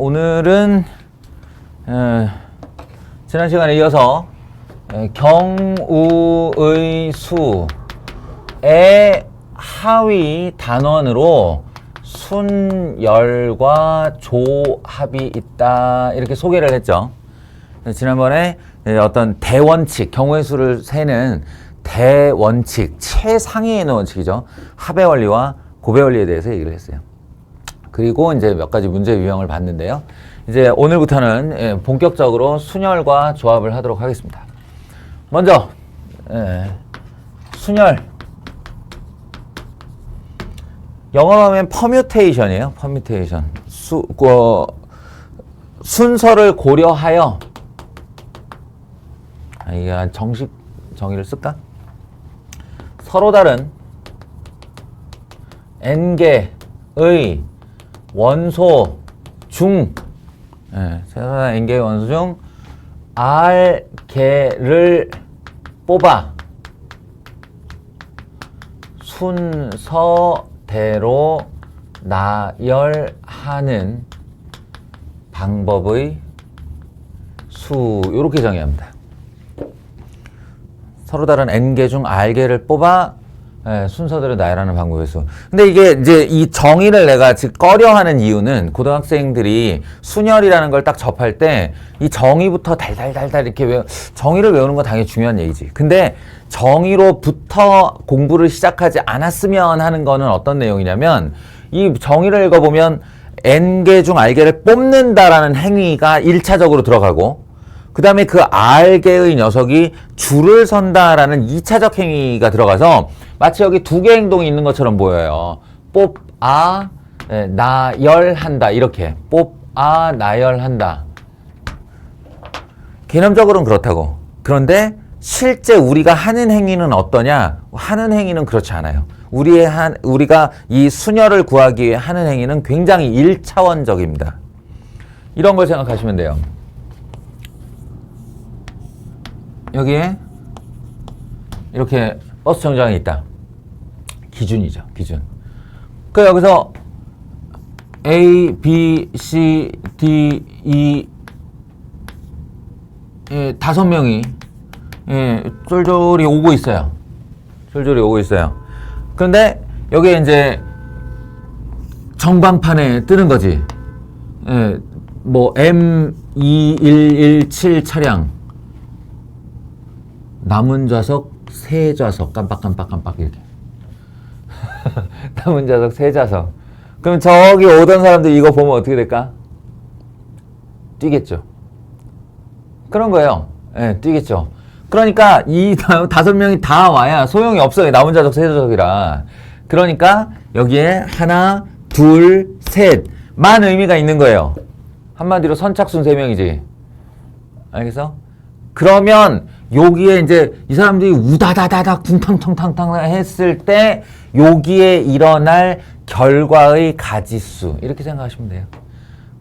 오늘은 지난 시간에 이어서 경우의 수의 하위 단원으로 순열과 조합이 있다 이렇게 소개를 했죠. 지난번에 어떤 대원칙, 경우의 수를 세는 대원칙, 최상위에 있는 원칙이죠. 합의 원리와 곱의 원리에 대해서 얘기를 했어요. 그리고 이제 몇 가지 문제 유형을 봤는데요. 이제 오늘부터는 본격적으로 순열과 조합을 하도록 하겠습니다. 먼저 순열. 영어로 하면 퍼뮤테이션이에요. 퍼뮤테이션. 순서를 고려하여 이게 정식 정의를 쓸까? 서로 다른 n개의 원소 중 서로 다른 n개의 원소 중 r개를 뽑아 순서대로 나열하는 방법의 수 이렇게 정의합니다. 서로 다른 n개 중 r개를 뽑아 순서대로 나열하는 방법의 수. 근데 이게 이제 이 정의를 내가 지금 꺼려하는 이유는 고등학생들이 순열이라는 걸 딱 접할 때 이 정의부터 달달달달 이렇게 정의를 외우는 건 당연히 중요한 얘기지. 근데 정의로부터 공부를 시작하지 않았으면 하는 거는 어떤 내용이냐면 이 정의를 읽어보면 n개 중 r개를 뽑는다라는 행위가 1차적으로 들어가고 그 다음에 그 r개의 녀석이 줄을 선다라는 2차적 행위가 들어가서 마치 여기 두 개의 행동이 있는 것처럼 보여요. 뽑아, 나열한다. 이렇게. 뽑아, 나열한다. 개념적으로는 그렇다고. 그런데 실제 우리가 하는 행위는 어떠냐? 하는 행위는 그렇지 않아요. 우리가 이 순열을 구하기 위해 하는 행위는 굉장히 1차원적입니다. 이런 걸 생각하시면 돼요. 여기에 이렇게 버스 정류장이 있다. 기준이죠. 기준. 그 여기서 A, B, C, D, E 5명이 쫄쫄이 오고 있어요. 쫄쫄이 오고 있어요. 그런데 여기에 이제 전광판에 뜨는 거지. 뭐 M2117 차량 남은 좌석 세 좌석 깜빡깜빡깜빡 이렇게 남은 좌석 세 좌석. 그럼 저기 오던 사람들 이거 보면 어떻게 될까? 뛰겠죠. 그런 거예요. 뛰겠죠. 그러니까 이 5명이 다 와야 소용이 없어요. 남은 좌석 세 좌석이라. 그러니까 여기에 하나, 둘, 셋만 의미가 있는 거예요. 한마디로 선착순 3명이지. 알겠어? 그러면 여기에 이제 이 사람들이 우다다다닥 쿵탕탕탕탕 했을 때 여기에 일어날 결과의 가지수 이렇게 생각하시면 돼요.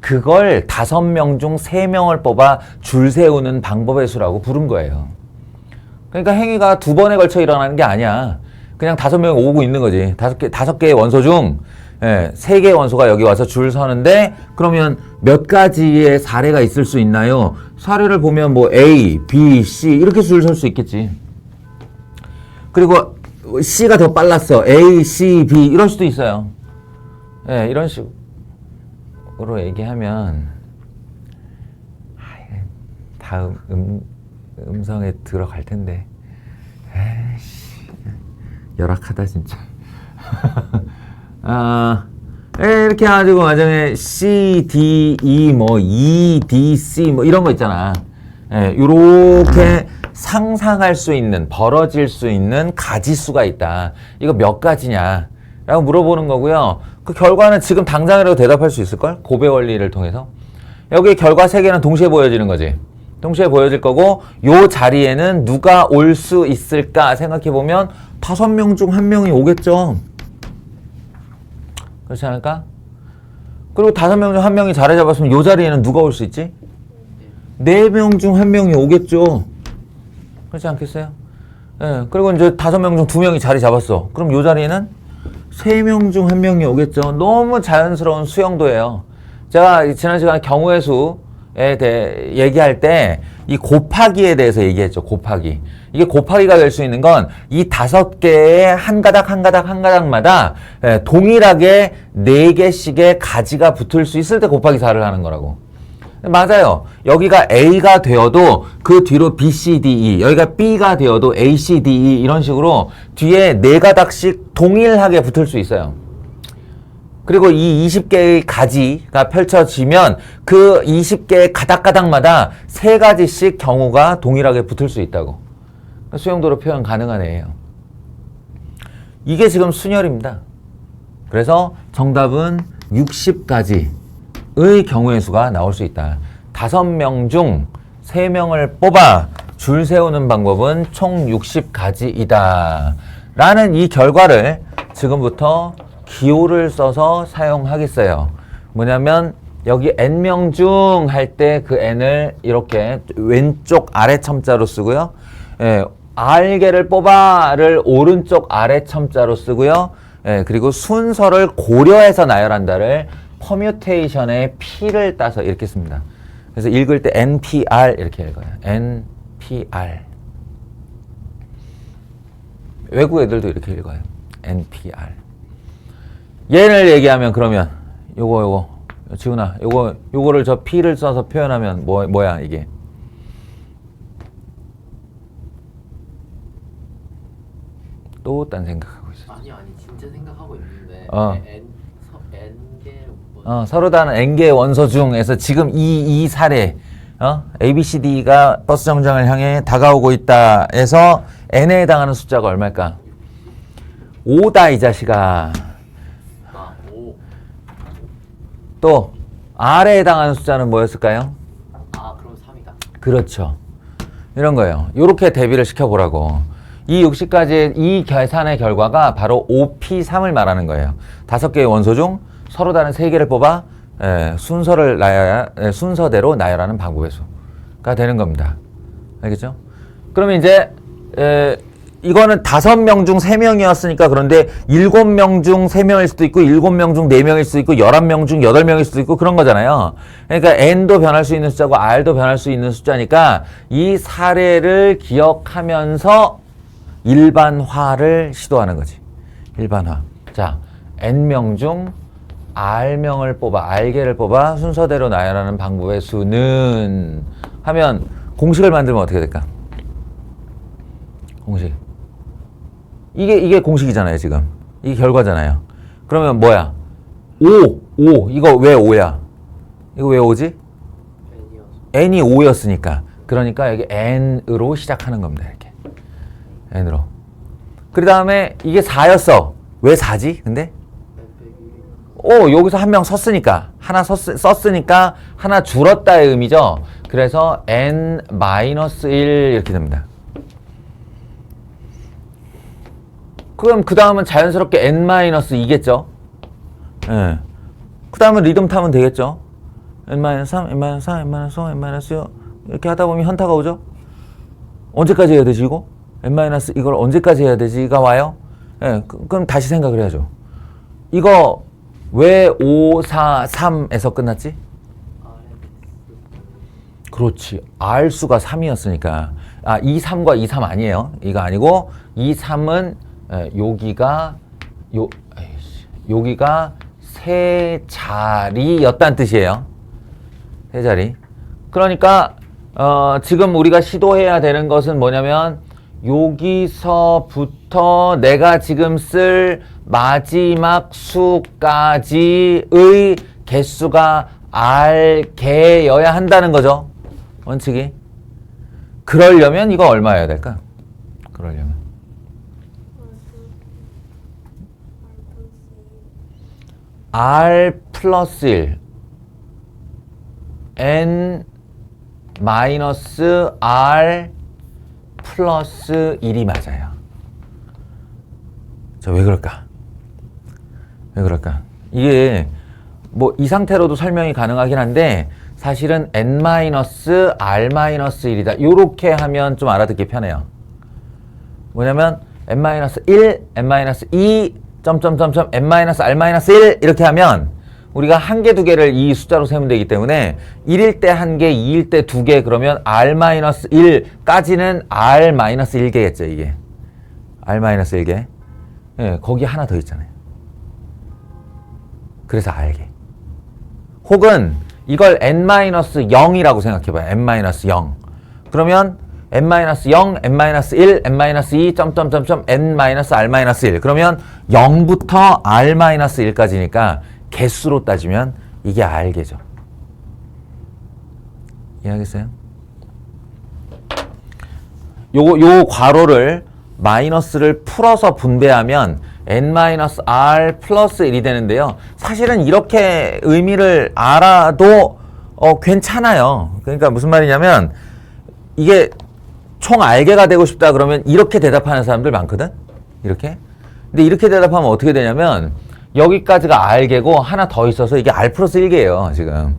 그걸 5명 중 3명을 뽑아 줄 세우는 방법의 수라고 부른 거예요. 그러니까 행위가 2번에 걸쳐 일어나는 게 아니야. 그냥 5명이 오고 있는 거지. 5개의 원소 중 3개의 원소가 여기 와서 줄 서는데 그러면 몇 가지의 사례가 있을 수 있나요? 사례를 보면 뭐 A, B, C 이렇게 줄 설 수 있겠지. 그리고 C가 더 빨랐어. A, C, B 이럴 수도 있어요. 이런 식으로 얘기하면 다음 음성에 들어갈 텐데 에이씨 열악하다 진짜. 이렇게 해가지고 나중에 C, D, E, 뭐 E, D, C 뭐 이런 거 있잖아. 요렇게 상상할 수 있는, 벌어질 수 있는 가지수가 있다. 이거 몇 가지냐? 라고 물어보는 거고요. 그 결과는 지금 당장이라도 대답할 수 있을걸? 곱의 원리를 통해서. 여기 결과 3개는 동시에 보여지는 거지. 동시에 보여질 거고 요 자리에는 누가 올 수 있을까 생각해보면 5명 중 1명이 오겠죠. 그렇지 않을까? 그리고 5명 중 1명이 자리 잡았으면 요 자리에는 누가 올 수 있지? 4명 중 1명이 오겠죠. 그렇지 않겠어요? 그리고 이제 5명 중 2명이 자리 잡았어. 그럼 요 자리에는 3명 중 1명이 오겠죠. 너무 자연스러운 수용도예요. 제가 지난 시간에 경우의 수에 대해 얘기할 때 이 곱하기에 대해서 얘기했죠. 곱하기. 이게 곱하기가 될 수 있는 건 이 5개의 한 가닥 한 가닥 한 가닥마다 동일하게 4개씩의 가지가 붙을 수 있을 때 곱하기 4를 하는 거라고. 맞아요. 여기가 A가 되어도 그 뒤로 B, C, D, E, 여기가 B가 되어도 A, C, D, E 이런 식으로 뒤에 4가닥씩 동일하게 붙을 수 있어요. 그리고 이 20개의 가지가 펼쳐지면 그 20개의 가닥가닥마다 3가지씩 경우가 동일하게 붙을 수 있다고. 수용도로 표현 가능한 애예요. 이게 지금 순열입니다. 그래서 정답은 60가지의 경우의 수가 나올 수 있다. 5명 중 3명을 뽑아 줄 세우는 방법은 총 60가지이다. 라는 이 결과를 지금부터 기호를 써서 사용하겠어요. 뭐냐면 여기 n명 중 할 때 그 n을 이렇게 왼쪽 아래 첨자로 쓰고요. R개를 뽑아를 오른쪽 아래 첨자로 쓰고요. 그리고 순서를 고려해서 나열한다를 퍼뮤테이션의 P를 따서 이렇게 씁니다. 그래서 읽을 때 NPR 이렇게 읽어요. NPR. 외국 애들도 이렇게 읽어요. NPR. 얘를 얘기하면 그러면 요거 지훈아 요거를 저 P를 써서 표현하면 뭐야 이게? 또 딴 생각하고 있어. 아니 진짜 생각하고 있는데 서로 다른 n개의 원소 중에서 지금 이 사례 A, B, C, D가 버스 정장을 향해 다가오고 있다 해서 n에 해당하는 숫자가 얼마일까? 5다 이 자식아. 5. 또 R에 해당하는 숫자는 뭐였을까요? 그럼 3이다. 그렇죠. 이런 거예요. 이렇게 대비를 시켜보라고. 이 60가지의 이 계산의 결과가 바로 5P3을 말하는 거예요. 5개의 원소 중 서로 다른 3개를 뽑아 순서대로 나열하는 방법의 수가 되는 겁니다. 알겠죠? 그러면 이제 이거는 5명 중 3명이었으니까 그런데 7명 중 3명일 수도 있고 7명 중 4명일 수도 있고 11명 중 8명일 수도 있고 그런 거잖아요. 그러니까 n도 변할 수 있는 숫자고 r도 변할 수 있는 숫자니까 이 사례를 기억하면서 일반화를 시도하는 거지. 일반화. 자, n명 중 r명을 뽑아, r개를 뽑아 순서대로 나열하는 방법의 수는 하면 공식을 만들면 어떻게 될까? 공식. 이게 공식이잖아요, 지금. 이게 결과잖아요. 그러면 뭐야? 5. 이거 왜 5야? 이거 왜 5지? n이 5였으니까. 그러니까 여기 n으로 시작하는 겁니다, 이렇게. n으로. 그 다음에 이게 4였어. 왜 4지? 근데? 여기서 한 명 섰으니까. 하나 썼으니까 하나 줄었다의 의미죠. 그래서 n-1 이렇게 됩니다. 그럼 그 다음은 자연스럽게 n-2겠죠. 예. 그 다음은 리듬 타면 되겠죠. n-3, n-4, n-5, n-6 이렇게 하다 보면 현타가 오죠. 언제까지 해야 되지 이거? 이걸 언제까지 해야 되지가 와요. 예. 그럼 다시 생각을 해야죠. 이거 왜 5, 4, 3에서 끝났지? 그렇지. R수가 3이었으니까. 2, 3과 2, 3 아니에요. 이거 아니고 2, 3은 여기가 세 자리였다는 뜻이에요. 세 자리. 그러니까 지금 우리가 시도해야 되는 것은 뭐냐면 여기서부터 내가 지금 쓸 마지막 수까지의 개수가 R개여야 한다는 거죠. 원칙이. 그러려면 이거 얼마여야 될까? 그러려면. R 플러스 1 N 마이너스 R 플러스 1이 맞아요. 자, 왜 그럴까? 이게 뭐 이 상태로도 설명이 가능하긴 한데 사실은 n-r-1이다. 요렇게 하면 좀 알아듣기 편해요. 뭐냐면 n-1, n-2, n-r-1 이렇게 하면 우리가 한 개, 두 개를 이 숫자로 세면 되기 때문에 1일 때 한 개, 2일 때 두 개, 그러면 R-1까지는 R-1개겠죠, 이게. R-1개. 예, 거기 하나 더 있잖아요. 그래서 R개. 혹은 이걸 N-0이라고 생각해봐요. N-0. 그러면 N-0, N-1, N-2, 점점점점 N-R-1. 그러면 0부터 R-1까지니까 개수로 따지면 이게 R개죠. 이해하겠어요? 요 괄호를 마이너스를 풀어서 분배하면 N-R 플러스 1이 되는데요. 사실은 이렇게 의미를 알아도 괜찮아요. 그러니까 무슨 말이냐면 이게 총 R개가 되고 싶다 그러면 이렇게 대답하는 사람들 많거든? 이렇게. 근데 이렇게 대답하면 어떻게 되냐면 여기까지가 R개고 하나 더 있어서 이게 R 플러스 1개예요, 지금.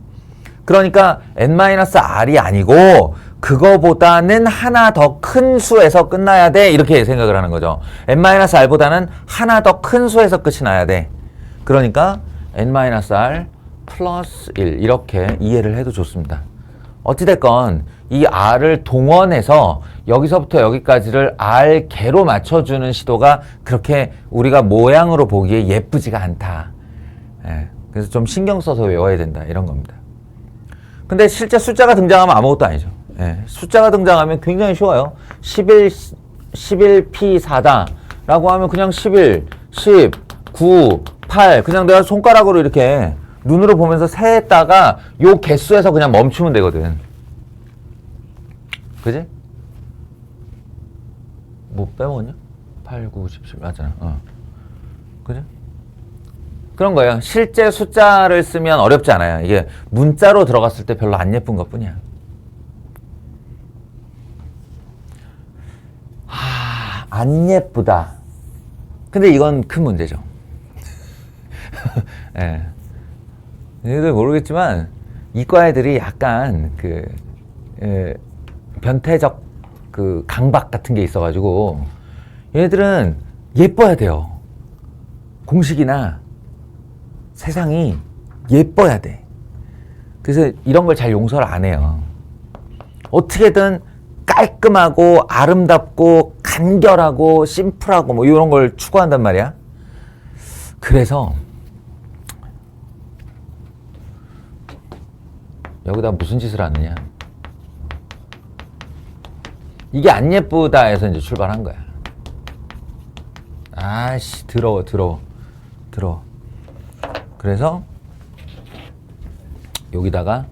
그러니까 N-R이 아니고 그거보다는 하나 더 큰 수에서 끝나야 돼, 이렇게 생각을 하는 거죠. N-R보다는 하나 더 큰 수에서 끝이 나야 돼. 그러니까 N-R 플러스 1 이렇게 이해를 해도 좋습니다. 어찌됐건 이 R을 동원해서 여기서부터 여기까지를 R개로 맞춰주는 시도가 그렇게 우리가 모양으로 보기에 예쁘지가 않다. 예, 그래서 좀 신경 써서 외워야 된다, 이런 겁니다. 근데 실제 숫자가 등장하면 아무것도 아니죠. 예, 숫자가 등장하면 굉장히 쉬워요. 11P4다 라고 하면 그냥 11, 10, 9, 8 그냥 내가 손가락으로 이렇게 눈으로 보면서 세했다가 요 개수에서 그냥 멈추면 되거든. 그지? 뭐 빼먹었냐? 8, 9, 10, 11 맞잖아. 그지? 그런 거예요. 실제 숫자를 쓰면 어렵지 않아요. 이게 문자로 들어갔을 때 별로 안 예쁜 것 뿐이야. 안 예쁘다. 근데 이건 큰 문제죠. 예. 얘들 모르겠지만 이과 애들이 약간 변태적 그 강박 같은 게 있어가지고 얘네들은 예뻐야 돼요. 공식이나 세상이 예뻐야 돼. 그래서 이런 걸 잘 용서를 안 해요. 어떻게든 깔끔하고 아름답고 간결하고 심플하고 뭐 이런 걸 추구한단 말이야. 그래서 여기다 무슨 짓을 하느냐. 이게 안 예쁘다 해서 이제 출발한 거야. 아씨, 더러워. 그래서 여기다가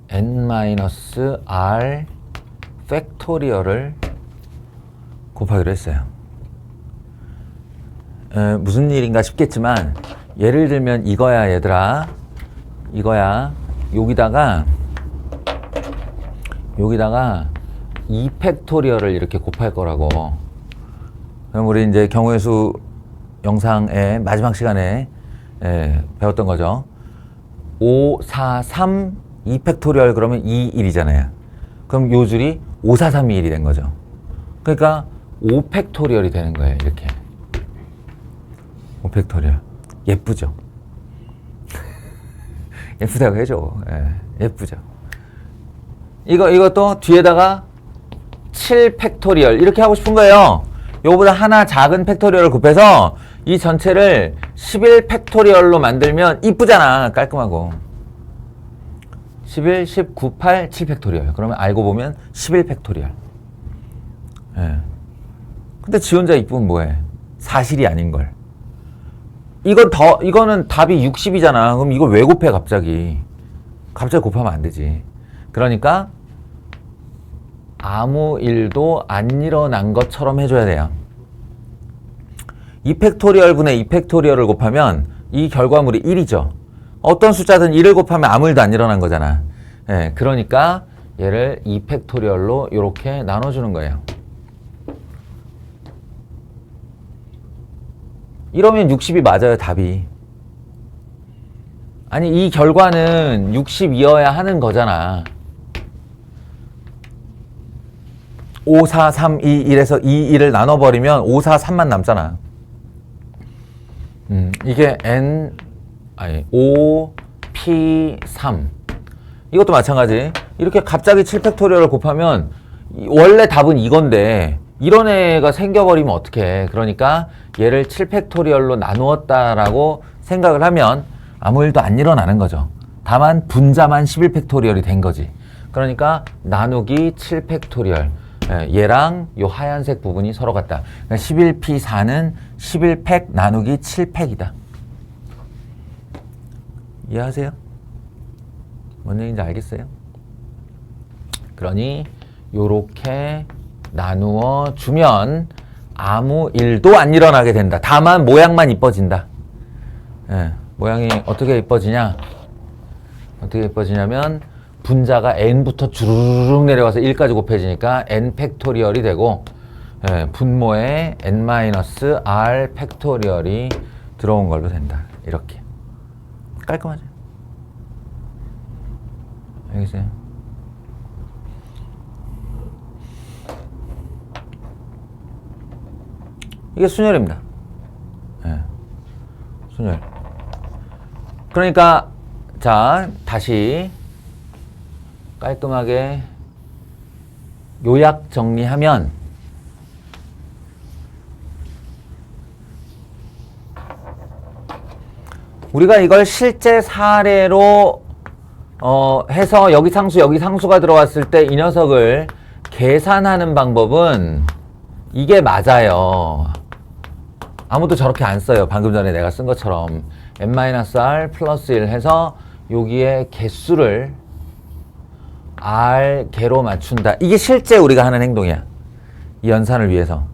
N-R 팩토리얼을 곱하기로 했어요. 무슨 일인가 싶겠지만 예를 들면 이거야, 얘들아. 이거야. 여기다가 2 팩토리얼을 이렇게 곱할 거라고. 그럼 우리 이제 경우의 수 영상의 마지막 시간에 배웠던 거죠. 5, 4, 3, 2 팩토리얼 그러면 2, 1이잖아요. 그럼 요 줄이 5, 4, 3, 2, 1이 된 거죠. 그러니까 5 팩토리얼이 되는 거예요, 이렇게. 5 팩토리얼. 예쁘죠? 예쁘다고 해줘. 예쁘죠? 이것도 뒤에다가 7 팩토리얼 이렇게 하고 싶은 거예요. 요거보다 하나 작은 팩토리얼을 곱해서 이 전체를 11 팩토리얼로 만들면 이쁘잖아. 깔끔하고. 11, 19, 8, 7 팩토리얼. 그러면 알고 보면 11 팩토리얼. 근데 지 혼자 이쁘면 뭐해? 사실이 아닌 걸. 이거는 답이 60이잖아. 그럼 이걸 왜 곱해, 갑자기? 갑자기 곱하면 안 되지. 그러니까 아무 일도 안 일어난 것처럼 해줘야 돼요. 2 팩토리얼분의 2 팩토리얼을 곱하면 이 결과물이 1이죠. 어떤 숫자든 1을 곱하면 아무 일도 안 일어난 거잖아. 그러니까 얘를 2 팩토리얼로 이렇게 나눠주는 거예요. 이러면 60이 맞아요, 답이. 아니, 이 결과는 60이어야 하는 거잖아. 5, 4, 3, 2, 1에서 2, 1을 나눠버리면 5, 4, 3만 남잖아. 이게 5P3 이것도 마찬가지. 이렇게 갑자기 7팩토리얼을 곱하면 원래 답은 이건데 이런 애가 생겨버리면 어떡해. 그러니까 얘를 7팩토리얼로 나누었다라고 생각을 하면 아무 일도 안 일어나는 거죠. 다만 분자만 11팩토리얼이 된 거지. 그러니까 나누기 7팩토리얼. 얘랑 요 하얀색 부분이 서로 같다. 그러니까 11P4는 11팩 나누기 7팩이다. 이해하세요? 뭔 얘기인지 알겠어요? 그러니 요렇게 나누어 주면 아무 일도 안 일어나게 된다. 다만 모양만 이뻐진다. 모양이 어떻게 이뻐지냐? 어떻게 이뻐지냐면 분자가 n부터 주르륵 내려가서 1까지 곱해지니까 n 팩토리얼이 되고 분모에 n-r 팩토리얼이 들어온 걸로 된다. 이렇게. 깔끔하죠? 알겠어요? 이게 순열입니다. 순열. 그러니까 자, 다시 깔끔하게 요약 정리하면 우리가 이걸 실제 사례로 해서 여기 상수가 들어왔을 때 이 녀석을 계산하는 방법은 이게 맞아요. 아무도 저렇게 안 써요. 방금 전에 내가 쓴 것처럼 n-r 플러스 1 해서 여기에 개수를 r 개로 맞춘다. 이게 실제 우리가 하는 행동이야. 이 연산을 위해서.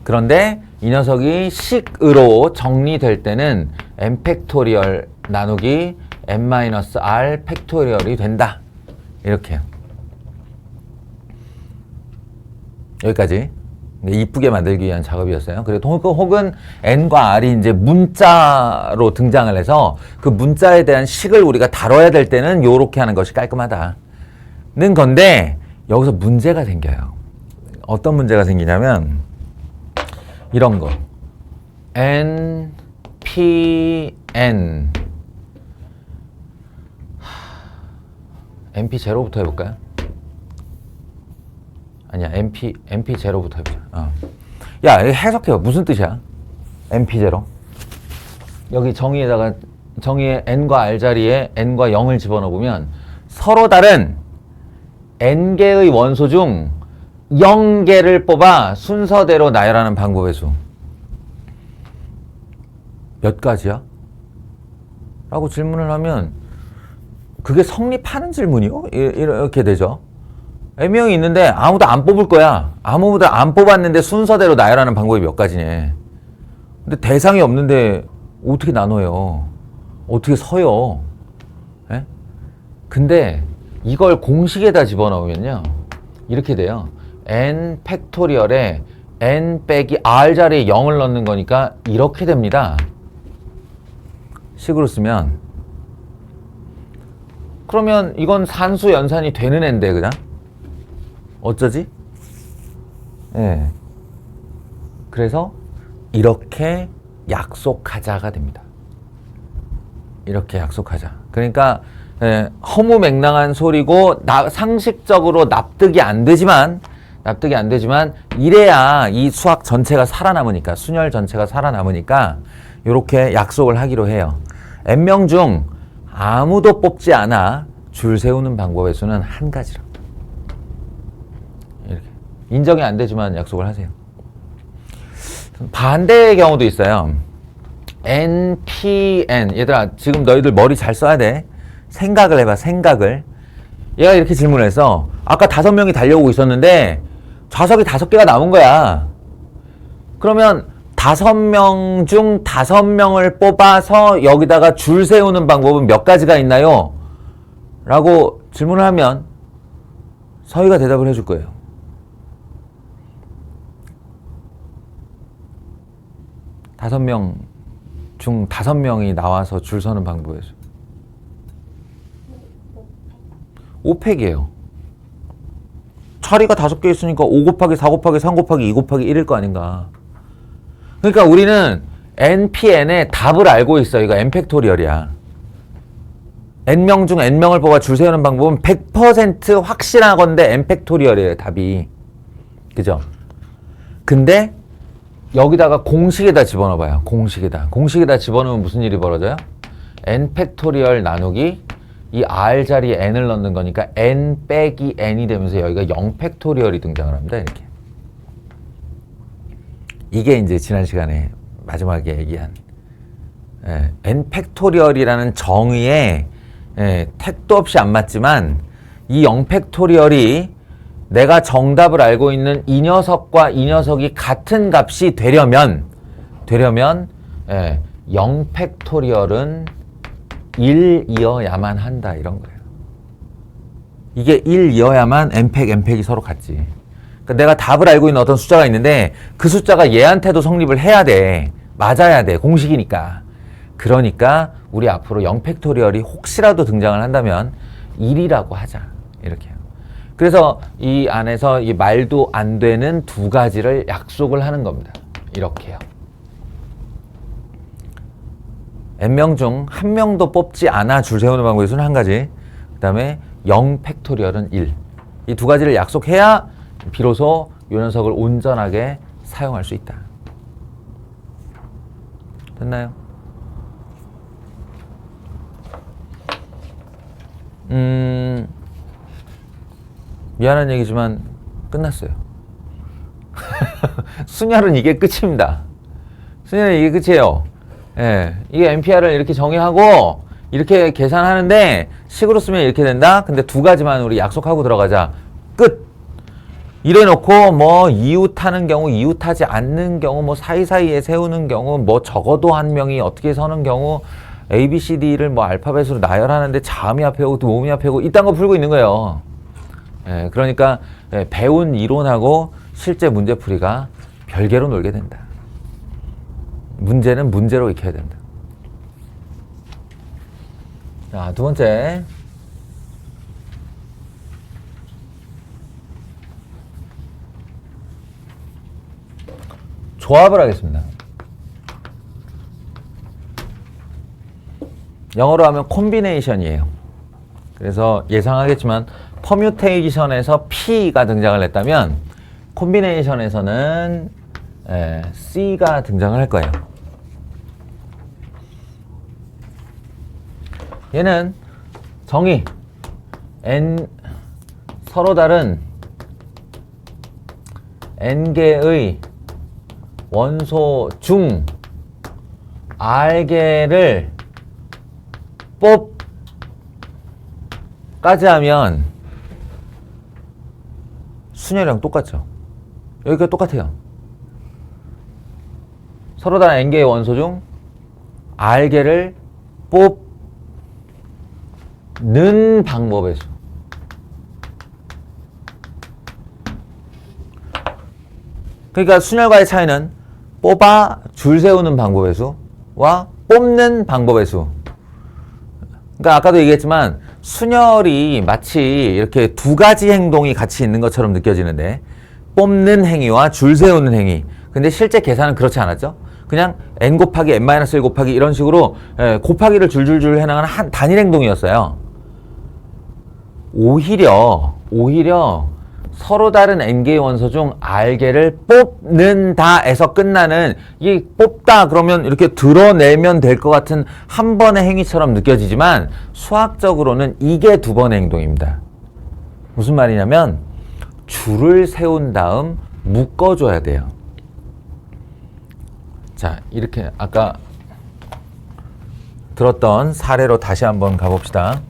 그런데 이 녀석이 식으로 정리될 때는 n 팩토리얼 나누기 n-r 팩토리얼이 된다. 이렇게요. 여기까지. 이쁘게 만들기 위한 작업이었어요. 그리고 혹은 n과 r이 이제 문자로 등장을 해서 그 문자에 대한 식을 우리가 다뤄야 될 때는 요렇게 하는 것이 깔끔하다는 건데 여기서 문제가 생겨요. 어떤 문제가 생기냐면 이런 거. n, p, n. np 제로부터 해볼까요? 아니야, np 제로부터 해보자. 야, 해석해봐. 무슨 뜻이야? np 제로. 여기 정의에 n과 r 자리에 n과 0을 집어넣으면 서로 다른 n개의 원소 중 0개를 뽑아 순서대로 나열하는 방법의 수. 몇 가지야? 라고 질문을 하면 그게 성립하는 질문이요? 이렇게 되죠. M명이 있는데 아무도 안 뽑을 거야. 아무도 안 뽑았는데 순서대로 나열하는 방법이 몇 가지네. 근데 대상이 없는데 어떻게 나눠요? 어떻게 서요? 에? 근데 이걸 공식에다 집어넣으면요. 이렇게 돼요. n 팩토리얼에 n 빼기 r 자리에 0을 넣는 거니까 이렇게 됩니다. 식으로 쓰면. 그러면 이건 산수 연산이 되는 앤데 그냥? 어쩌지? 예. 그래서 이렇게 약속하자가 됩니다. 이렇게 약속하자. 그러니까 허무맹랑한 소리고 상식적으로 납득이 안 되지만 이래야 이 수학 전체가 살아남으니까 순열 전체가 살아남으니까 이렇게 약속을 하기로 해요. n명 중 아무도 뽑지 않아 줄 세우는 방법의 수는 한 가지라. 이렇게 인정이 안 되지만 약속을 하세요. 반대의 경우도 있어요. NPN. 얘들아, 지금 너희들 머리 잘 써야 돼. 생각을 해봐, 생각을. 얘가 이렇게 질문을 했어. 아까 5명이 달려오고 있었는데 좌석이 5개가 남은 거야. 그러면 5명 중 5명을 뽑아서 여기다가 줄 세우는 방법은 몇 가지가 있나요? 라고 질문을 하면 서희가 대답을 해줄 거예요. 다섯 명 중 5명이 나와서 줄 서는 방법이에요. 5팩이에요. 자리가 5개 있으니까 5 곱하기 4 곱하기 3 곱하기 2 곱하기 1일 거 아닌가. 그러니까 우리는 npn의 답을 알고 있어. 이거 n 팩토리얼이야. n명 중 n명을 뽑아 줄 세우는 방법은 100% 확실하건대 n 팩토리얼이에요. 답이. 그죠? 근데 여기다가 공식에다 집어넣어봐요. 공식에다 집어넣으면 무슨 일이 벌어져요? n 팩토리얼 나누기 이 r 자리에 n을 넣는 거니까 n 빼기 n이 되면서 여기가 0 팩토리얼이 등장을 합니다. 이렇게. 이게 이제 지난 시간에 마지막에 얘기한 n 팩토리얼이라는 정의에 택도 없이 안 맞지만 이 0 팩토리얼이 내가 정답을 알고 있는 이 녀석과 이 녀석이 같은 값이 되려면 0 팩토리얼은 1이어야만 한다 이런 거예요. 이게 1이어야만 n팩이 서로 같지. 그러니까 내가 답을 알고 있는 어떤 숫자가 있는데 그 숫자가 얘한테도 성립을 해야 돼. 맞아야 돼. 공식이니까. 그러니까 우리 앞으로 0 팩토리얼이 혹시라도 등장을 한다면 1이라고 하자. 이렇게요. 그래서 이 안에서 이 말도 안 되는 두 가지를 약속을 하는 겁니다. 이렇게요. n명 중 한 명도 뽑지 않아 줄 세우는 방법의 수는 한 가지. 그 다음에 0 팩토리얼은 1. 이 두 가지를 약속해야 비로소 이 녀석을 온전하게 사용할 수 있다. 됐나요? 미안한 얘기지만 끝났어요. 순열은 이게 끝입니다. 순열은 이게 끝이에요. 예, 이게 NPR을 이렇게 정의하고 이렇게 계산하는데 식으로 쓰면 이렇게 된다. 근데 두 가지만 우리 약속하고 들어가자. 끝. 이래놓고 뭐 이웃하는 경우, 이웃하지 않는 경우, 뭐 사이사이에 세우는 경우, 뭐 적어도 한 명이 어떻게 서는 경우, A, B, C, D를 뭐 알파벳으로 나열하는데 자음이 앞에 오고 모음이 앞에 오고 이딴 거 풀고 있는 거예요. 예, 그러니까 배운 이론하고 실제 문제풀이가 별개로 놀게 된다. 문제는 문제로 익혀야 된다. 자, 두 번째. 조합을 하겠습니다. 영어로 하면 콤비네이션이에요. 그래서 예상하겠지만 퍼뮤테이션에서 P가 등장을 했다면 콤비네이션에서는 C가 등장을 할 거예요. 얘는 정의 N 서로 다른 N개의 원소 중 R개를 뽑까지 하면 순열이랑 똑같죠. 여기가 똑같아요. 서로 다른 N개의 원소 중 R개를 뽑는 방법의 수. 그러니까 순열과의 차이는 뽑아 줄 세우는 방법의 수와 뽑는 방법의 수. 그러니까 아까도 얘기했지만 순열이 마치 이렇게 두 가지 행동이 같이 있는 것처럼 느껴지는데 뽑는 행위와 줄 세우는 행위. 근데 실제 계산은 그렇지 않았죠? 그냥 n 곱하기 n-1 곱하기 이런 식으로 곱하기를 줄줄줄 해나가는 한 단일 행동이었어요. 오히려 서로 다른 n개의 원소 중 r개를 뽑는다에서 끝나는 이 뽑다 그러면 이렇게 드러내면 될 것 같은 한 번의 행위처럼 느껴지지만 수학적으로는 이게 두 번의 행동입니다. 무슨 말이냐면 줄을 세운 다음 묶어줘야 돼요. 자, 이렇게 아까 들었던 사례로 다시 한번 가봅시다.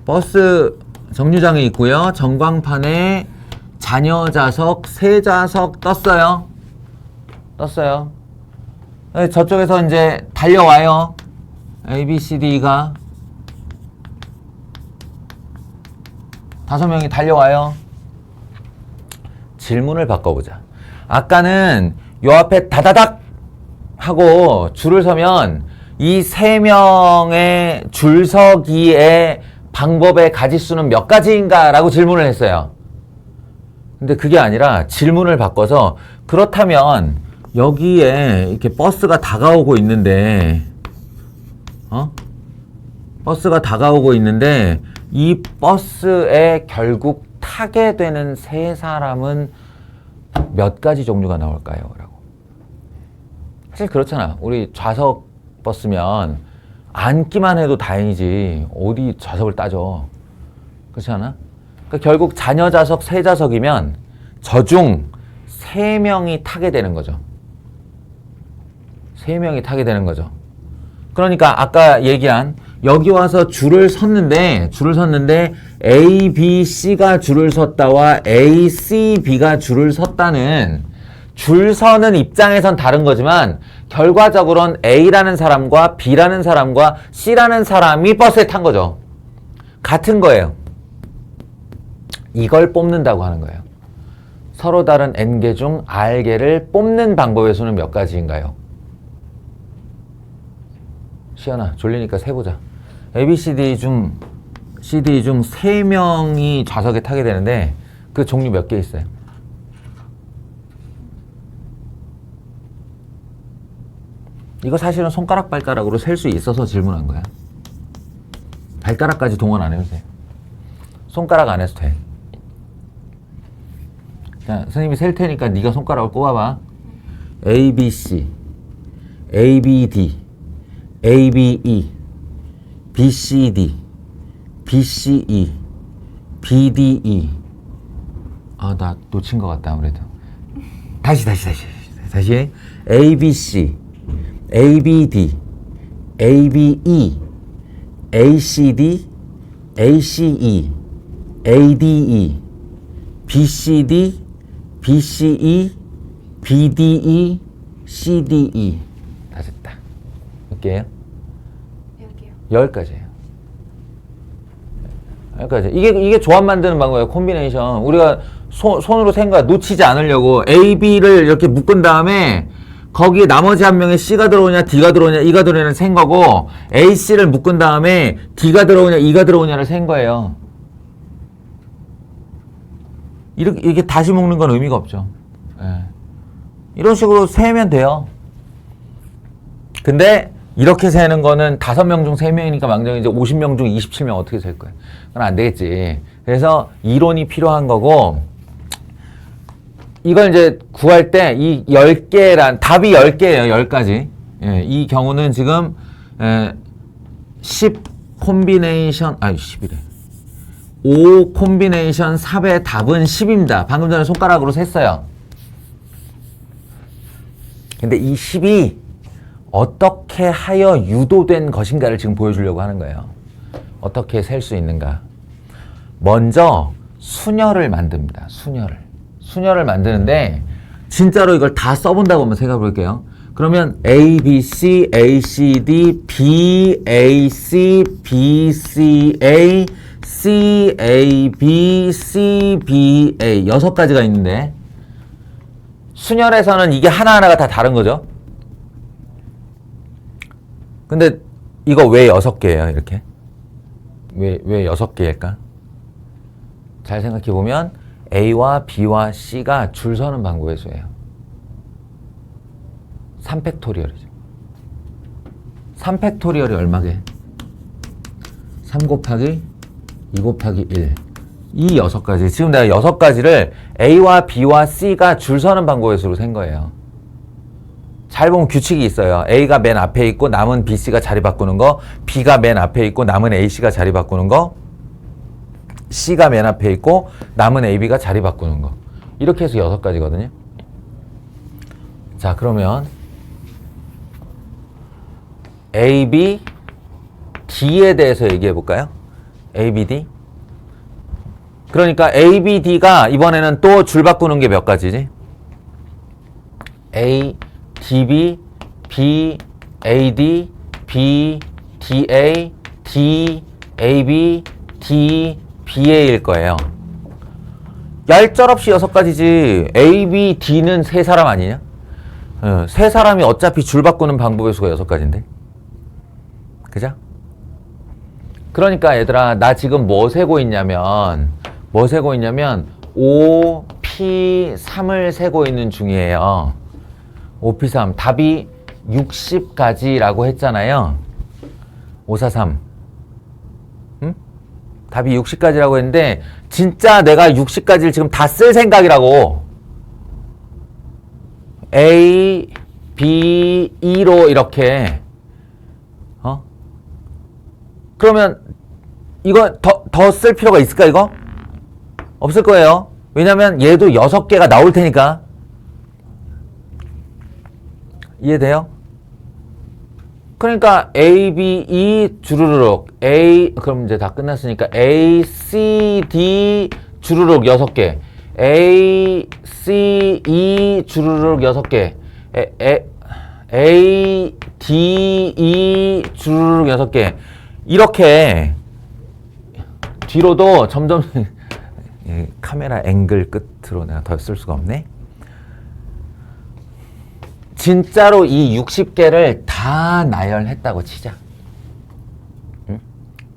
버스 정류장에 있고요. 전광판에 자녀 좌석 3좌석 떴어요. 저쪽에서 이제 달려와요. A, B, C, D가 5명이 달려와요. 질문을 바꿔보자. 아까는 요 앞에 다다닥 하고 줄을 서면 이 세 명의 줄서기의 방법의 가지수는 몇 가지인가라고 질문을 했어요. 근데 그게 아니라 질문을 바꿔서 그렇다면 여기에 이렇게 버스가 다가오고 있는데 버스가 다가오고 있는데 이 버스에 결국 타게 되는 세 사람은 몇 가지 종류가 나올까요? 라고. 사실 그렇잖아. 우리 좌석 버스면 앉기만 해도 다행이지 어디 좌석을 따져. 그렇지 않아? 그러니까 결국 자녀 좌석 세 좌석이면 저중 세 명이 타게 되는 거죠. 세 명이 타게 되는 거죠. 그러니까 아까 얘기한 여기 와서 줄을 섰는데 A, B, C가 줄을 섰다와 A, C, B가 줄을 섰다는 줄 서는 입장에선 다른 거지만 결과적으로는 A라는 사람과 B라는 사람과 C라는 사람이 버스에 탄 거죠. 같은 거예요. 이걸 뽑는다고 하는 거예요. 서로 다른 N개 중 R개를 뽑는 방법의 수는 몇 가지인가요? 시연아, 졸리니까 세보자. A, B, CD 중 3명이 좌석에 타게 되는데 그 종류 몇 개 있어요? 이거 사실은 손가락 발가락으로 셀 수 있어서 질문한 거야. 발가락까지 동원 안 해도 돼. 손가락 안 해도 돼. 자, 선생님이 셀 테니까 네가 손가락을 꼽아봐. A, B, C, A, B, D, A, B, E, B, C, D, B, C, E, B, D, E. 아, 나 놓친 것 같다, 아무래도. 다시. A, B, C, A, B, D, A, B, E, A, C, D, A, C, E, A, D, E, B, C, D, B, C, E, B, D, E, C, D, E. 다 됐다. 몇 개예요? 10개요. 10가지. 이게 조합 만드는 방법이에요. 콤비네이션. 우리가 손으로 센 거야. 놓치지 않으려고 A, B를 이렇게 묶은 다음에 거기에 나머지 한 명의 C가 들어오냐, D가 들어오냐, E가 들어오냐를 센 거고 A, C를 묶은 다음에 D가 들어오냐, E가 들어오냐를 센 거예요. 이렇게 다시 묶는 건 의미가 없죠. 예. 이런 식으로 세면 돼요. 근데 이렇게 세는 거는 5명 중 3명이니까 망정이지 50명 중 27명 어떻게 셀 거야? 그건 안 되겠지. 그래서 이론이 필요한 거고 이걸 이제 구할 때 이 10개란 답이 10개예요. 10가지. 예, 이 경우는 지금 10 콤비네이션 10이래. 5 콤비네이션 4의 답은 10입니다. 방금 전에 손가락으로 셌어요. 근데 이 10이 어떻게 하여 유도된 것인가를 지금 보여주려고 하는 거예요. 어떻게 셀 수 있는가. 먼저 순열을 만듭니다. 순열을 만드는데 진짜로 이걸 다 써본다고 한번 생각해 볼게요. 그러면 A, B, C, A, C, D, B, A, C, B, C, A, C, A, B, C, B, A 6가지가 있는데 순열에서는 이게 하나하나가 다 다른 거죠. 근데 이거 왜 6개예요? 이렇게? 왜 6개일까? 잘 생각해 보면 A와 B와 C가 줄 서는 방법의 수예요. 3팩토리얼이죠. 3팩토리얼이 얼마게? 3 곱하기 2 곱하기 1. 이 6가지. 지금 내가 6가지를 A와 B와 C가 줄 서는 방법의 수로 센 거예요. 잘 보면 규칙이 있어요. A가 맨 앞에 있고 남은 B, C가 자리 바꾸는 거, B가 맨 앞에 있고 남은 A, C가 자리 바꾸는 거, C가 맨 앞에 있고 남은 A, B가 자리 바꾸는 거. 이렇게 해서 6가지거든요. 자, 그러면 A, B, D에 대해서 얘기해 볼까요? A, B, D. 그러니까 A, B, D가 이번에는 또 줄 바꾸는 게 몇 가지지? A, DB, B, AD, B, DA, D, AB, D, BA일 거예요. 얄짤없이 6가지지. A, B, D는 3사람 아니냐? 세 사람이 어차피 줄 바꾸는 방법의 수가 6가지인데. 그죠? 그러니까 얘들아, 나 지금 뭐 세고 있냐면 5P3을 세고 있는 중이에요. 5P3. 답이 60가지라고 했잖아요. 543. 응? 답이 60가지라고 했는데 진짜 내가 60가지를 지금 다 쓸 생각이라고. A, B, E로 이렇게. 그러면 이거 더 쓸 필요가 있을까 이거? 없을 거예요. 왜냐면 얘도 6개가 나올 테니까. 이해돼요? 그러니까 A, B, E 주르륵 그럼 이제 다 끝났으니까 A, C, D 주르륵 6개. A, C, E 주르륵 6개. A, D, E 주르륵 6개. 이렇게 뒤로도 점점 카메라 앵글 끝으로 내가 더 쓸 수가 없네. 진짜로 이 60개를 다 나열했다고 치자. 응?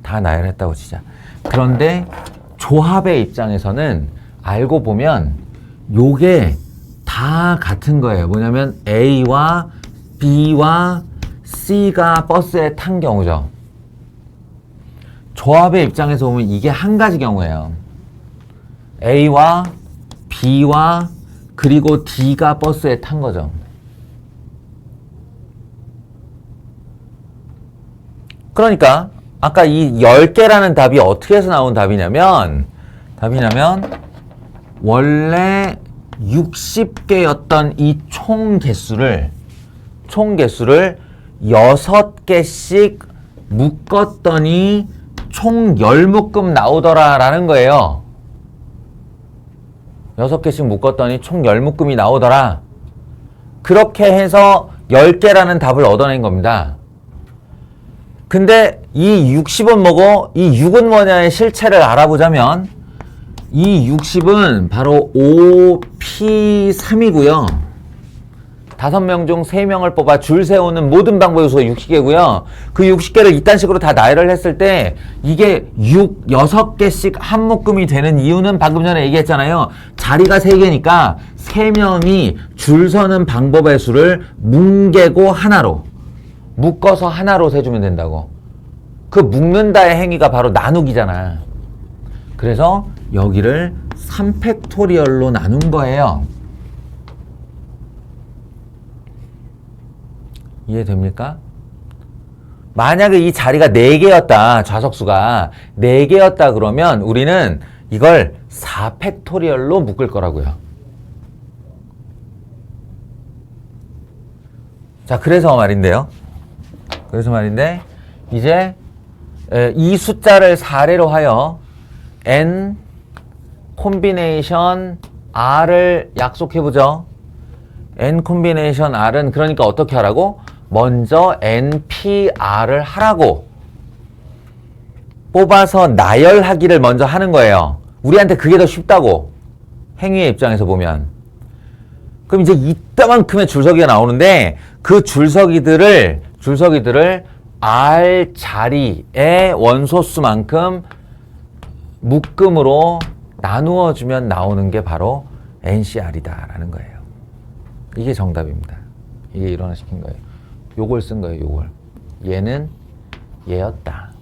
다 나열했다고 치자. 그런데 조합의 입장에서는 알고 보면 요게 다 같은 거예요. 뭐냐면 A와 B와 C가 버스에 탄 경우죠. 조합의 입장에서 보면 이게 한 가지 경우예요. A와 B와 그리고 D가 버스에 탄 거죠. 그러니까 아까 이 10개라는 답이 어떻게 해서 나온 답이냐면 원래 60개였던 이 총 개수를 6개씩 묶었더니 총 10묶음 나오더라 라는 거예요. 6개씩 묶었더니 총 10묶음이 나오더라. 그렇게 해서 10개라는 답을 얻어낸 겁니다. 근데 이 60은 뭐고 이 6은 뭐냐의 실체를 알아보자면 이 60은 바로 5P3이고요. 5명 중 3명을 뽑아 줄 세우는 모든 방법 요소가 60개고요. 그 60개를 이딴 식으로 다 나열을 했을 때 이게 6개씩 한 묶음이 되는 이유는 방금 전에 얘기했잖아요. 자리가 3개니까 3명이 줄 서는 방법의 수를 뭉개고 하나로 묶어서 하나로 세주면 된다고. 그 묶는다의 행위가 바로 나누기잖아. 그래서 여기를 3팩토리얼로 나눈 거예요. 이해됩니까? 만약에 이 자리가 4개였다. 좌석수가 4개였다 그러면 우리는 이걸 4팩토리얼로 묶을 거라고요. 자, 그래서 말인데 이제 이 숫자를 4례로 하여 n 콤비네이션 r을 약속해보죠. n 콤비네이션 r은 그러니까 어떻게 하라고? 먼저 npr을 하라고 뽑아서 나열하기를 먼저 하는 거예요. 우리한테 그게 더 쉽다고. 행위의 입장에서 보면. 그럼 이제 이따만큼의 줄서기가 나오는데 그 줄서기들을 R 자리의 원소수만큼 묶음으로 나누어 주면 나오는 게 바로 NCR이다 라는 거예요. 이게 정답입니다. 이게 일어나시킨 거예요. 요걸 쓴 거예요. 요걸. 얘는 얘였다.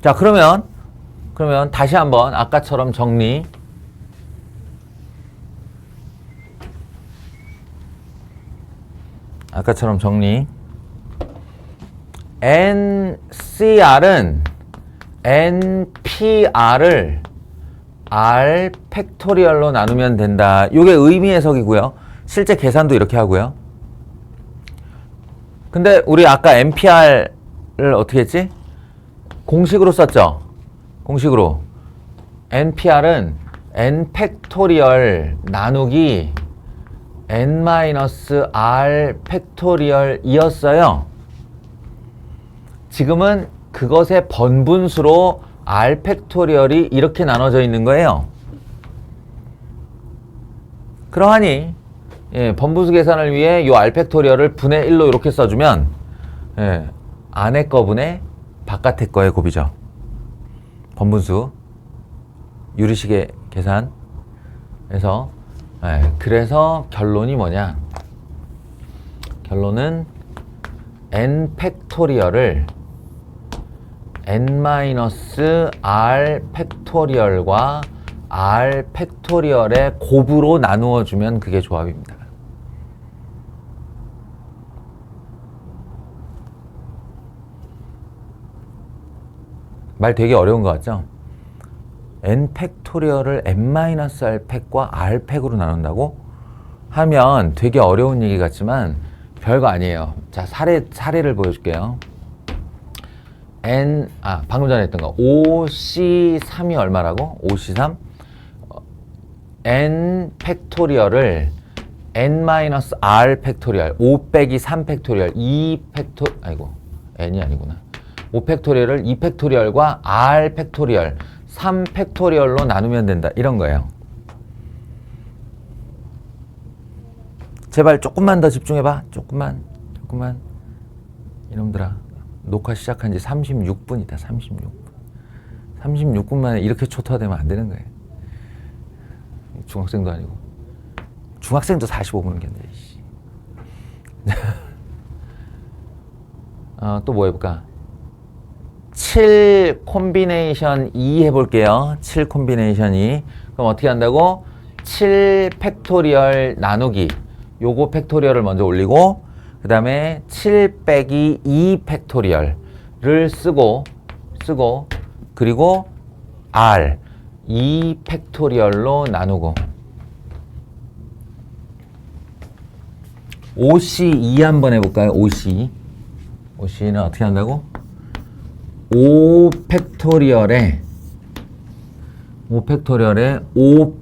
자, 그러면 다시 한번 아까처럼 정리. NCR은 NPR을 R 팩토리얼로 나누면 된다. 이게 의미 해석이고요. 실제 계산도 이렇게 하고요. 근데 우리 아까 NPR을 어떻게 했지? 공식으로 썼죠? 공식으로. NPR은 N 팩토리얼 나누기 N-R 팩토리얼이었어요. 지금은 그것의 번분수로 R 팩토리얼이 이렇게 나눠져 있는 거예요. 그러하니 예, 번분수 계산을 위해 요 R 팩토리얼을 분의 1로 이렇게 써주면 예, 안에 거분의 바깥의 거의 곱이죠. 번분수 유리식의 계산. 그래서 결론이 뭐냐? 결론은 n 팩토리얼을 n-r 팩토리얼과 r 팩토리얼의 곱으로 나누어 주면 그게 조합입니다. 말 되게 어려운 것 같죠? n 팩토리얼을 n-r 팩과 r 팩으로 나눈다고 하면 되게 어려운 얘기 같지만 별거 아니에요. 자, 사례를 보여줄게요. 방금 전에 했던 거 5C3이 얼마라고? 5C3 n 팩토리얼을 n-r 팩토리얼 5 빼기 3 팩토리얼 2 팩토 아이고 n이 아니구나 5 팩토리얼을 2 팩토리얼과 r 팩토리얼 3 팩토리얼로 나누면 된다 이런 거예요. 제발 조금만 더 집중해봐. 조금만 이놈들아 녹화 시작한 지 36분이다 36분 만에 이렇게 초토화되면 안 되는 거예요. 중학생도 아니고 중학생도 45분은 견뎌. 또 뭐 해볼까? 7 콤비네이션 2 해볼게요. 7 콤비네이션 2. 그럼 어떻게 한다고? 7 팩토리얼 나누기 요거 팩토리얼을 먼저 올리고 그 다음에 7 빼기 2 팩토리얼을 쓰고 그리고 r 2 팩토리얼로 나누고 5C2 한번 해볼까요? 5C는 어떻게 한다고? 5 팩토리얼에 5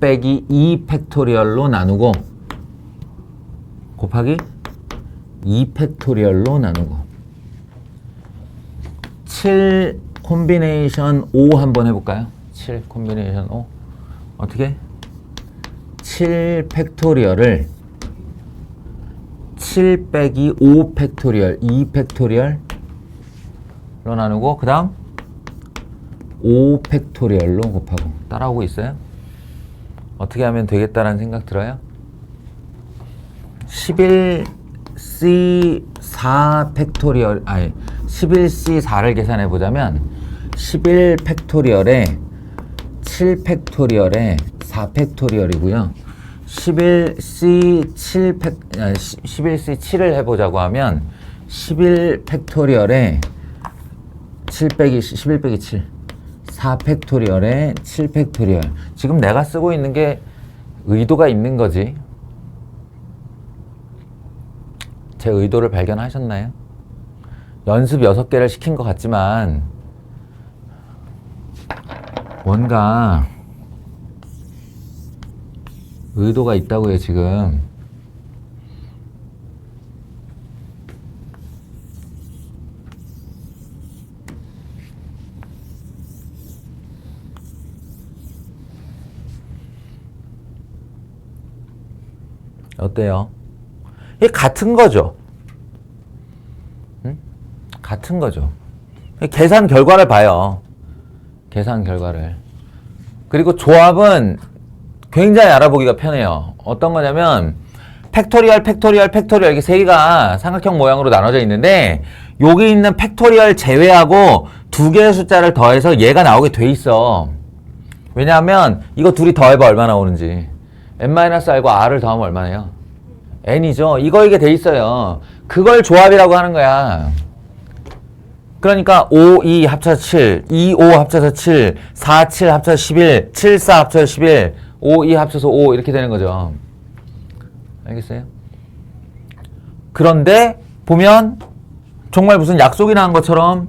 빼기 2 팩토리얼로 나누고 곱하기 2 팩토리얼로 나누고 7 콤비네이션 5 한번 해볼까요? 7 콤비네이션 5 어떻게? 7 팩토리얼을 7 빼기 5 팩토리얼 2 팩토리얼로 나누고 그 다음 5 팩토리얼로 곱하고 따라오고 있어요? 어떻게 하면 되겠다라는 생각 들어요? 11C4 팩토리얼 11C4를 계산해 보자면 11 팩토리얼에 7 팩토리얼에 4 팩토리얼이고요. 11C7을 해보자고 하면 11 팩토리얼에 7 빼기 11 빼기 7 4 팩토리얼에 7 팩토리얼. 지금 내가 쓰고 있는 게 의도가 있는 거지. 제 의도를 발견하셨나요? 연습 6개를 시킨 것 같지만 뭔가 의도가 있다고요, 지금. 어때요? 이게 같은 거죠. 응? 같은 거죠. 계산 결과를 봐요. 계산 결과를. 그리고 조합은 굉장히 알아보기가 편해요. 어떤 거냐면 팩토리얼 이게 세 개가 삼각형 모양으로 나눠져 있는데 여기 있는 팩토리얼 제외하고 두 개의 숫자를 더해서 얘가 나오게 돼 있어. 왜냐하면 이거 둘이 더해봐 얼마 나오는지. n-r과 r을 더하면 얼마나요? n이죠. 이게 돼 있어요. 그걸 조합이라고 하는 거야. 그러니까 5, 2 합쳐서 7, 2, 5 합쳐서 7, 4, 7 합쳐서 11, 7, 4 합쳐서 11, 5, 2 합쳐서 5 이렇게 되는 거죠. 알겠어요? 그런데 보면 정말 무슨 약속이 나온 것처럼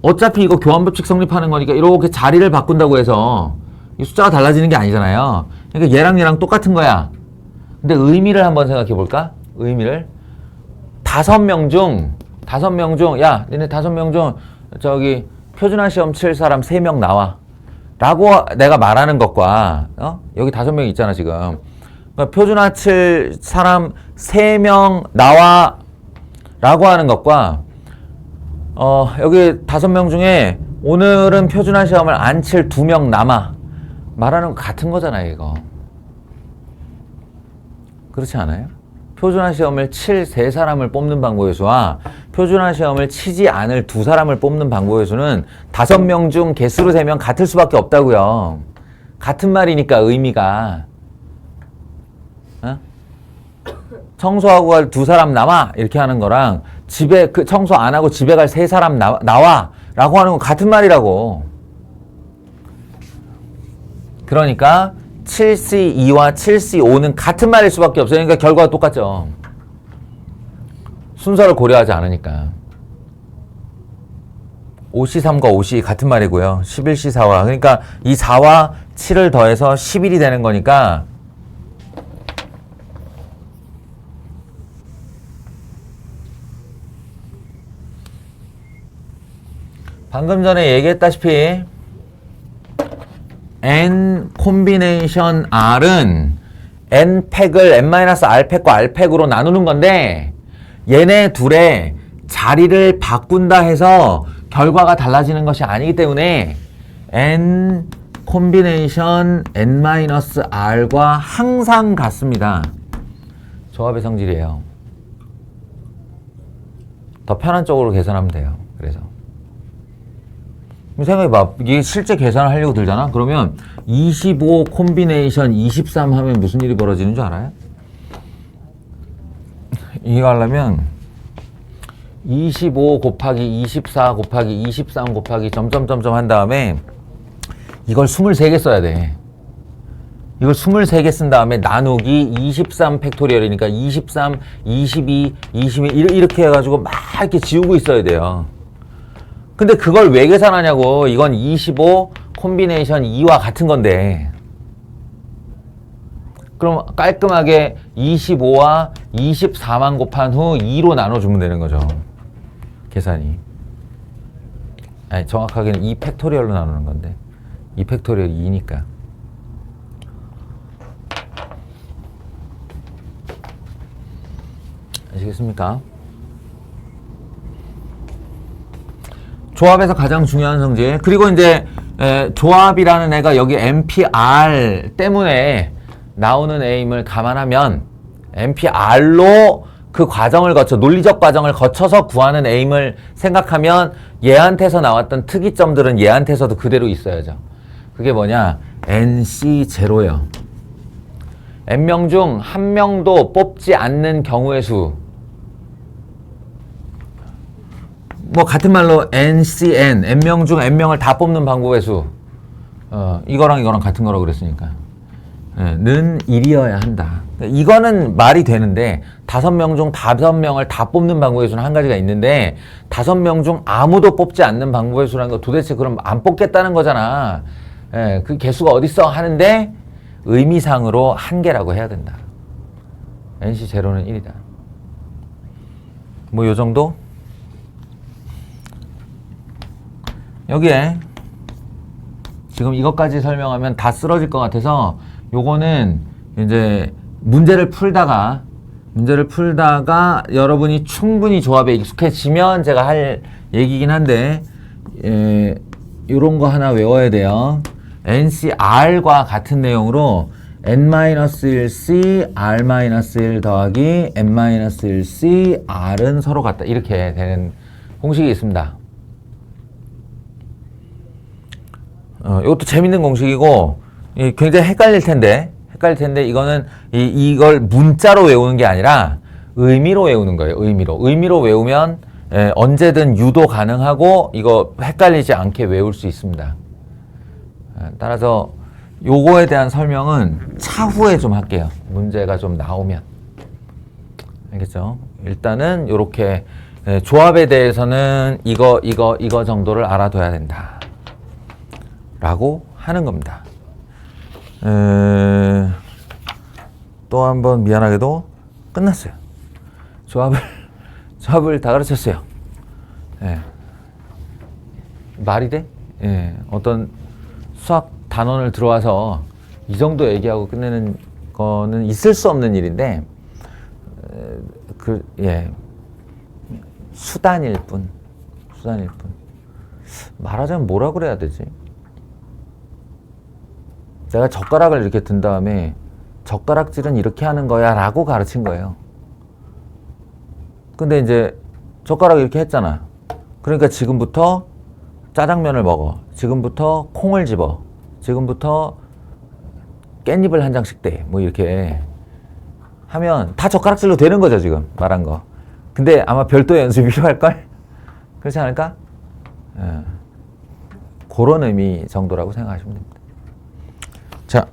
어차피 이거 교환법칙 성립하는 거니까 이렇게 자리를 바꾼다고 해서 이 숫자가 달라지는 게 아니잖아요. 그러니까 얘랑 똑같은 거야. 근데 의미를 한번 생각해 볼까? 의미를 5명 중 야, 니네 5명 중 저기 표준화 시험 칠 사람 3명 나와 라고 내가 말하는 것과 여기 5명 있잖아 지금. 그러니까 표준화 칠 사람 3명 나와 라고 하는 것과 여기 5명 중에 오늘은 표준화 시험을 안 칠 2명 남아 말하는 거 같은 거잖아요, 이거. 그렇지 않아요? 표준화 시험을 칠 3사람을 뽑는 방법의 수와 표준화 시험을 치지 않을 2사람을 뽑는 방법의 수는 5명 중 개수로 세면 같을 수밖에 없다고요. 같은 말이니까 의미가. 청소하고 갈 2사람 남아 이렇게 하는 거랑 집에 청소 안 하고 집에 갈 3사람 나와 라고 하는 건 같은 말이라고. 그러니까 7C2와 7C5는 같은 말일 수밖에 없어요. 그러니까 결과가 똑같죠. 순서를 고려하지 않으니까. 5C3과 5C 같은 말이고요. 11C4와. 그러니까 이 4와 7을 더해서 11이 되는 거니까 방금 전에 얘기했다시피 n 콤비네이션 r은 n 팩을 n-r 팩과 r 팩으로 나누는 건데 얘네 둘의 자리를 바꾼다 해서 결과가 달라지는 것이 아니기 때문에 n 콤비네이션 n-r과 항상 같습니다. 조합의 성질이에요. 더 편한 쪽으로 계산하면 돼요. 그래서 생각해봐. 이게 실제 계산을 하려고 들잖아? 그러면 25 콤비네이션 23 하면 무슨 일이 벌어지는 줄 알아요? 이거 하려면 25 곱하기 24 곱하기 23 곱하기 점점점점 한 다음에 이걸 23개 써야 돼. 이걸 23개 쓴 다음에 나누기 23 팩토리얼이니까 23, 22, 21 이렇게 해가지고 막 이렇게 지우고 있어야 돼요. 근데 그걸 왜 계산하냐고. 이건 25 콤비네이션 2와 같은 건데. 그럼 깔끔하게 25와 24만 곱한 후 2로 나눠주면 되는 거죠. 계산이. 아니, 정확하게는 2 팩토리얼로 나누는 건데. 2 팩토리얼 2니까. 아시겠습니까? 조합에서 가장 중요한 성질. 그리고 이제 조합이라는 애가 여기 NPR 때문에 나오는 A임을 감안하면 NPR로 그 과정을 거쳐 논리적 과정을 거쳐서 구하는 A임을 생각하면 얘한테서 나왔던 특이점들은 얘한테서도 그대로 있어야죠. 그게 뭐냐? NC0예요. N명 중 1명도 뽑지 않는 경우의 수. 뭐 같은 말로 NCN, N명 중 N명을 다 뽑는 방법의 수. 이거랑 이거랑 같은 거라고 그랬으니까. 는 1이어야 한다. 이거는 말이 되는데 5명 중 5명을 다 뽑는 방법의 수는 한 가지가 있는데 5명 중 아무도 뽑지 않는 방법의 수라는 거 도대체 그럼 안 뽑겠다는 거잖아. 그 개수가 어딨어 하는데 의미상으로 한 개라고 해야 된다. NC0는 1이다. 뭐 요 정도? 여기에 지금 이것까지 설명하면 다 쓰러질 것 같아서 요거는 이제 문제를 풀다가 여러분이 충분히 조합에 익숙해지면 제가 할 얘기긴 한데 요런 거 하나 외워야 돼요. NCR과 같은 내용으로 N-1C R-1 더하기 N-1C R은 서로 같다. 이렇게 되는 공식이 있습니다. 이것도 재밌는 공식이고 굉장히 헷갈릴 텐데 이거는 이걸 문자로 외우는 게 아니라 의미로 외우는 거예요. 의미로 외우면 언제든 유도 가능하고 이거 헷갈리지 않게 외울 수 있습니다. 따라서 요거에 대한 설명은 차후에 좀 할게요. 문제가 좀 나오면. 알겠죠? 일단은 요렇게 조합에 대해서는 이거 정도를 알아둬야 된다 라고 하는 겁니다. 또 한 번 미안하게도 끝났어요. 조합을 다 가르쳤어요. 말이 돼? 어떤 수학 단원을 들어와서 이 정도 얘기하고 끝내는 거 거는 있을 수 없는 일인데 수단일 뿐. 말하자면 뭐라 그래야 되지? 내가 젓가락을 이렇게 든 다음에 젓가락질은 이렇게 하는 거야 라고 가르친 거예요. 근데 이제 젓가락 이렇게 했잖아. 그러니까 지금부터 짜장면을 먹어. 지금부터 콩을 집어. 지금부터 깻잎을 한 장씩 떼. 뭐 이렇게 하면 다 젓가락질로 되는 거죠, 지금 말한 거. 근데 아마 별도의 연습이 필요할걸? 그렇지 않을까? 그런 의미 정도라고 생각하시면 됩니다. 자,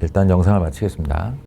일단 영상을 마치겠습니다.